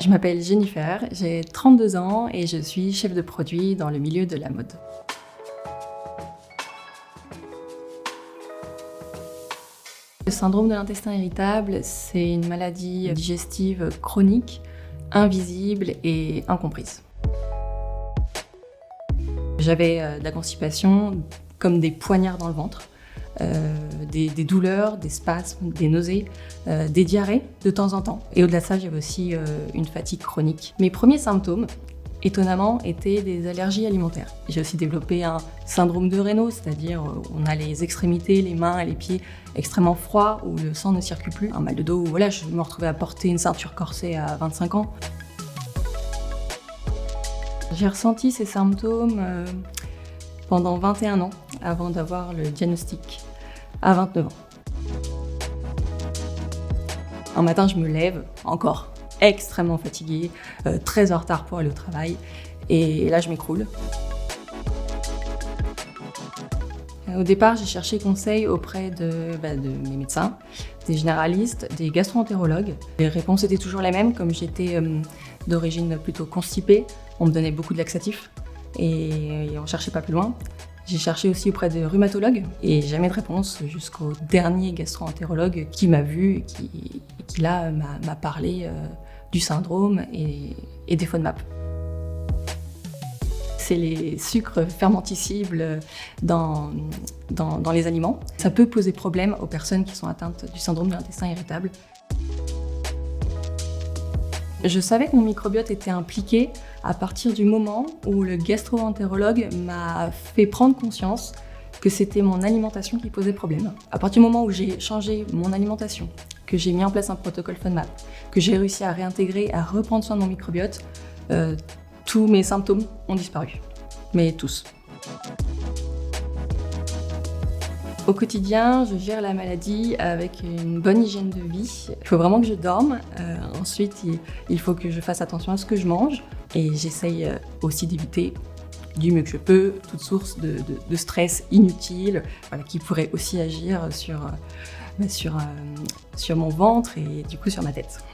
Je m'appelle Jennifer, j'ai 32 ans et je suis chef de produit dans le milieu de la mode. Le syndrome de l'intestin irritable, c'est une maladie digestive chronique, invisible et incomprise. J'avais de la constipation comme des poignards dans le ventre, des douleurs, des spasmes, des nausées, des diarrhées de temps en temps. Et au-delà de ça, j'avais aussi une fatigue chronique. Mes premiers symptômes, étonnamment, étaient des allergies alimentaires. J'ai aussi développé un syndrome de Raynaud, c'est-à-dire on a les extrémités, les mains et les pieds extrêmement froids, où le sang ne circule plus. Un mal de dos, où voilà, je me retrouvais à porter une ceinture corsée à 25 ans. J'ai ressenti ces symptômes pendant 21 ans, avant d'avoir le diagnostic, à 29 ans. Un matin, je me lève, encore extrêmement fatiguée, très en retard pour aller au travail, et là, je m'écroule. Au départ, j'ai cherché conseil auprès de mes médecins, des généralistes, des gastro-entérologues. Les réponses étaient toujours les mêmes, comme j'étais d'origine plutôt constipée, on me donnait beaucoup de laxatifs et on ne cherchait pas plus loin. J'ai cherché aussi auprès de rhumatologues et jamais de réponse jusqu'au dernier gastro-entérologue qui m'a vu et qui là m'a parlé du syndrome et des FODMAP. C'est les sucres fermentescibles dans les aliments. Ça peut poser problème aux personnes qui sont atteintes du syndrome de l'intestin irritable. Je savais que mon microbiote était impliqué à partir du moment où le gastro-entérologue m'a fait prendre conscience que c'était mon alimentation qui posait problème. À partir du moment où j'ai changé mon alimentation, que j'ai mis en place un protocole FODMAP, que j'ai réussi à réintégrer, à reprendre soin de mon microbiote, tous mes symptômes ont disparu. Mais tous. Au quotidien, je gère la maladie avec une bonne hygiène de vie. Il faut vraiment que je dorme. Ensuite, il faut que je fasse attention à ce que je mange. Et j'essaye aussi d'éviter du mieux que je peux toute source de stress inutile, qui pourrait aussi agir sur mon ventre et du coup sur ma tête.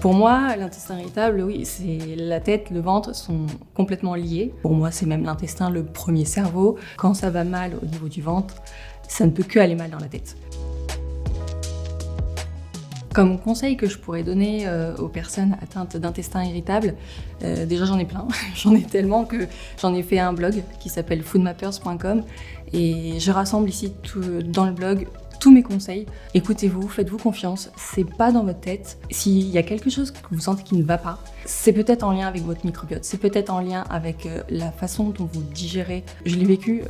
Pour moi, l'intestin irritable, oui, c'est la tête, le ventre sont complètement liés. Pour moi, c'est même l'intestin le premier cerveau. Quand ça va mal au niveau du ventre, ça ne peut que aller mal dans la tête. Comme conseil que je pourrais donner aux personnes atteintes d'intestin irritable, déjà j'en ai plein, j'en ai tellement que j'en ai fait un blog qui s'appelle foodmappers.com et je rassemble ici dans le blog tous mes conseils. Écoutez-vous, faites-vous confiance, c'est pas dans votre tête. S'il y a quelque chose que vous sentez qui ne va pas, c'est peut-être en lien avec votre microbiote, c'est peut-être en lien avec la façon dont vous digérez. Je l'ai vécu,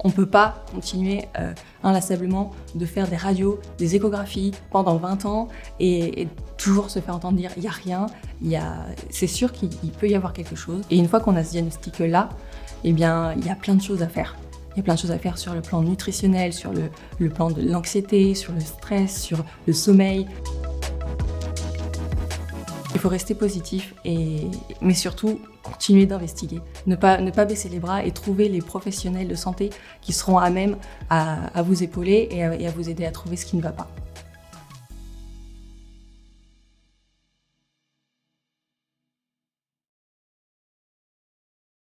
on peut pas continuer inlassablement de faire des radios, des échographies pendant 20 ans et toujours se faire entendre dire il y a rien, c'est sûr qu'il peut y avoir quelque chose. Et une fois qu'on a ce diagnostic-là, eh bien, il y a plein de choses à faire. Il y a plein de choses à faire sur le plan nutritionnel, sur le plan de l'anxiété, sur le stress, sur le sommeil. Il faut rester positif, mais surtout continuer d'investiguer. Ne pas baisser les bras et trouver les professionnels de santé qui seront à même à vous épauler et à vous aider à trouver ce qui ne va pas.